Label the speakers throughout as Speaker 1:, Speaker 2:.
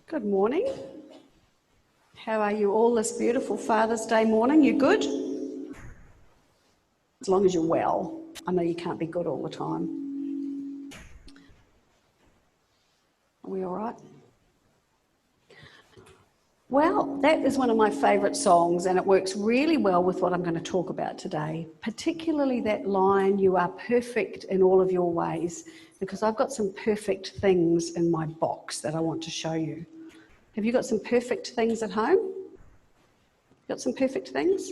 Speaker 1: Good morning. How are you all this beautiful Father's Day morning? You good? As long as you're well. I know you can't be good all the time. Are we all right? Well, that is one of my favourite songs, and it works really well with what I'm going to talk about today, particularly that line, "You are perfect in all of your ways," because I've got some perfect things in my box that I want to show you. Have you got some perfect things at home? Got some perfect things?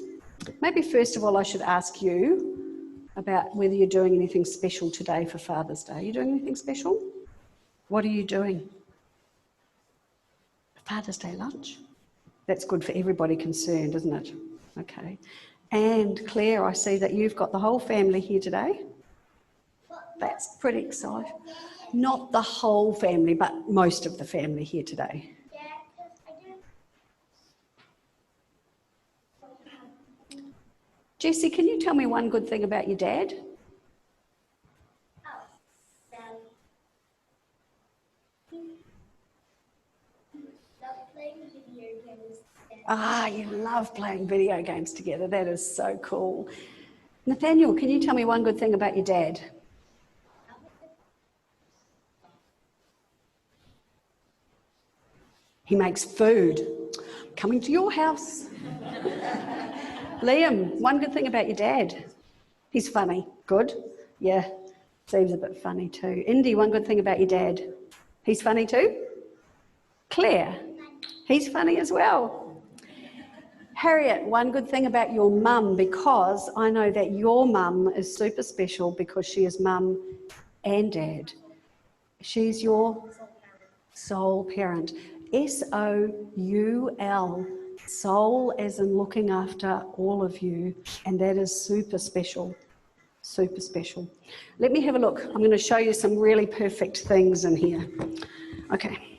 Speaker 1: Maybe first of all I should ask you about whether you're doing anything special today for Father's Day. Are you doing anything special? What are you doing? Father's Day lunch. That's good for everybody concerned, isn't it? Okay. And Claire, I see that you've got the whole family here today. That's pretty exciting. Not the whole family, but most of the family here today. Jessie, can you tell me one good thing about your dad? You love playing video games together. That is so cool. Nathaniel, can you tell me one good thing about your dad? He makes food. Coming to your house. Liam, one good thing about your dad? He's funny. Good? Yeah, Steve's a bit funny too. Indy, one good thing about your dad? He's funny too? Claire, he's funny as well. Harriet, one good thing about your mum, because I know that your mum is super special because she is mum and dad. She's your soul parent. S-O-U-L. Soul as in looking after all of you, and that is super special. Super special. Let me have a look. I'm going to show you some really perfect things in here. Okay.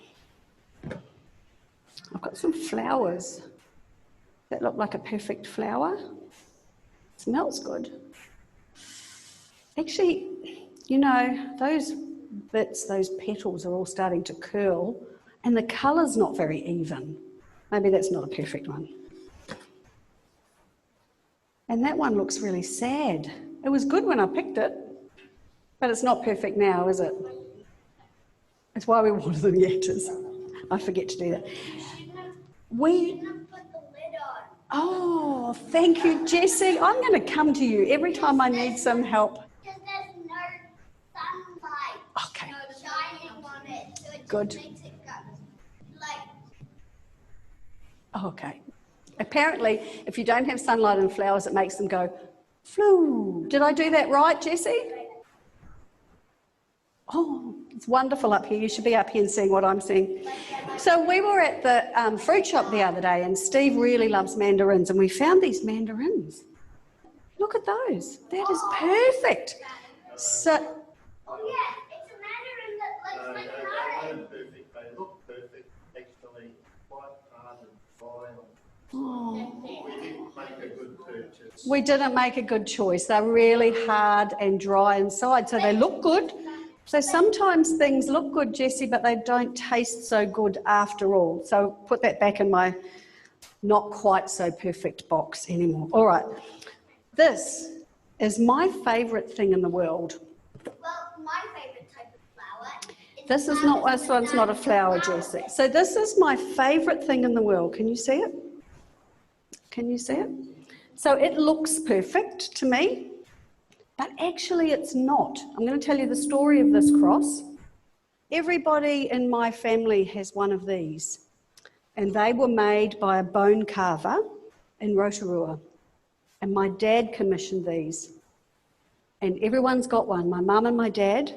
Speaker 1: I've got some flowers that look like a perfect flower. Smells good. Actually, you know, those bits, those petals are all starting to curl, and the colour's not very even. Maybe that's not a perfect one. And that one looks really sad. It was good when I picked it, but it's not perfect now, is it? That's why we water them yet. I forget to do that. Oh, thank you, Jessie. I'm going to come to you every time I need some help.
Speaker 2: Because there's no sunlight.
Speaker 1: Okay.
Speaker 2: No shining on it. So it
Speaker 1: Good.
Speaker 2: just makes it go like...
Speaker 1: Okay. Apparently, if you don't have sunlight and flowers, it makes them go flu. Did I do that right, Jessie? Oh, it's wonderful up here. You should be up here and seeing what I'm seeing. So we were at the fruit shop the other day, and Steve really loves mandarins, and we found these mandarins. Look at those. That is perfect. So,
Speaker 2: Oh yeah, it's a mandarin that looks like an orange.
Speaker 3: Perfect. They look perfect, actually, quite hard and fine.
Speaker 1: oh,
Speaker 3: We didn't make a good purchase.
Speaker 1: we didn't make a good choice. They're really hard and dry inside, so they look good. So sometimes things look good, Jessie, but they don't taste so good after all. So put that back in my not quite so perfect box anymore. All right. This is my favourite thing in the world.
Speaker 2: Well, my favourite type of flower is
Speaker 1: This one's not a flower, Jessie. So this is my favourite thing in the world. Can you see it? Can you see it? So it looks perfect to me, but actually it's not. I'm going to tell you the story of this cross. Everybody in my family has one of these, and they were made by a bone carver in Rotorua, and my dad commissioned these. And everyone's got one. My mum and my dad,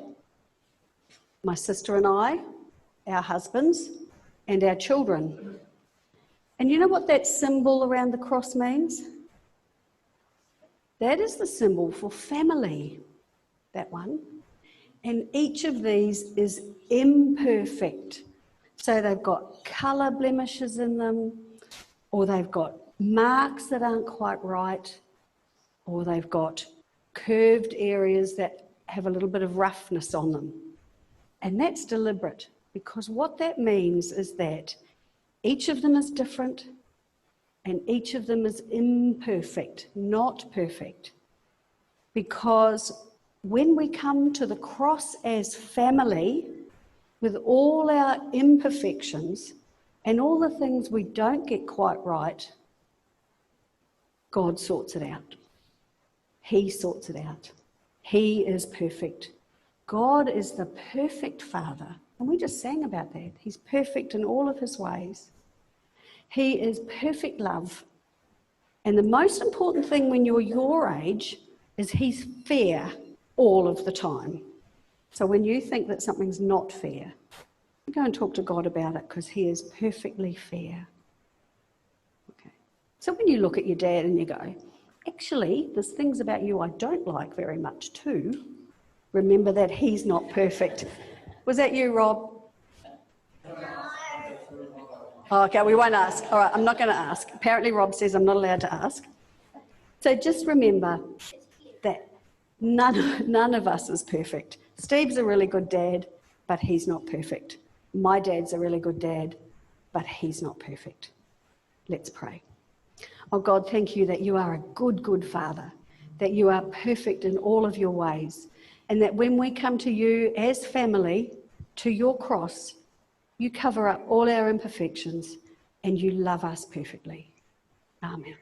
Speaker 1: my sister and I, our husbands, and our children. And you know what that symbol around the cross means? That is the symbol for family, that one. And each of these is imperfect. So they've got colour blemishes in them, or they've got marks that aren't quite right, or they've got curved areas that have a little bit of roughness on them. And that's deliberate, because what that means is that each of them is different and each of them is imperfect, not perfect. Because when we come to the cross as family, with all our imperfections and all the things we don't get quite right, God sorts it out. He sorts it out. He is perfect. God is the perfect Father. And we just sang about that. He's perfect in all of his ways. He is perfect love. And the most important thing when you're your age is he's fair all of the time. So when you think that something's not fair, go and talk to God about it, because he is perfectly fair. Okay. So when you look at your dad and you go, actually, there's things about you I don't like very much too, remember that he's not perfect. Was that you, Rob? Oh, okay, we won't ask. All right, I'm not going to ask. Apparently Rob says I'm not allowed to ask. So just remember that none of us is perfect. Steve's a really good dad, but he's not perfect. My dad's a really good dad, but he's not perfect. Let's pray. Oh God, thank you that you are a good, good Father, that you are perfect in all of your ways, and that when we come to you as family, to your cross, you cover up all our imperfections and you love us perfectly. Amen.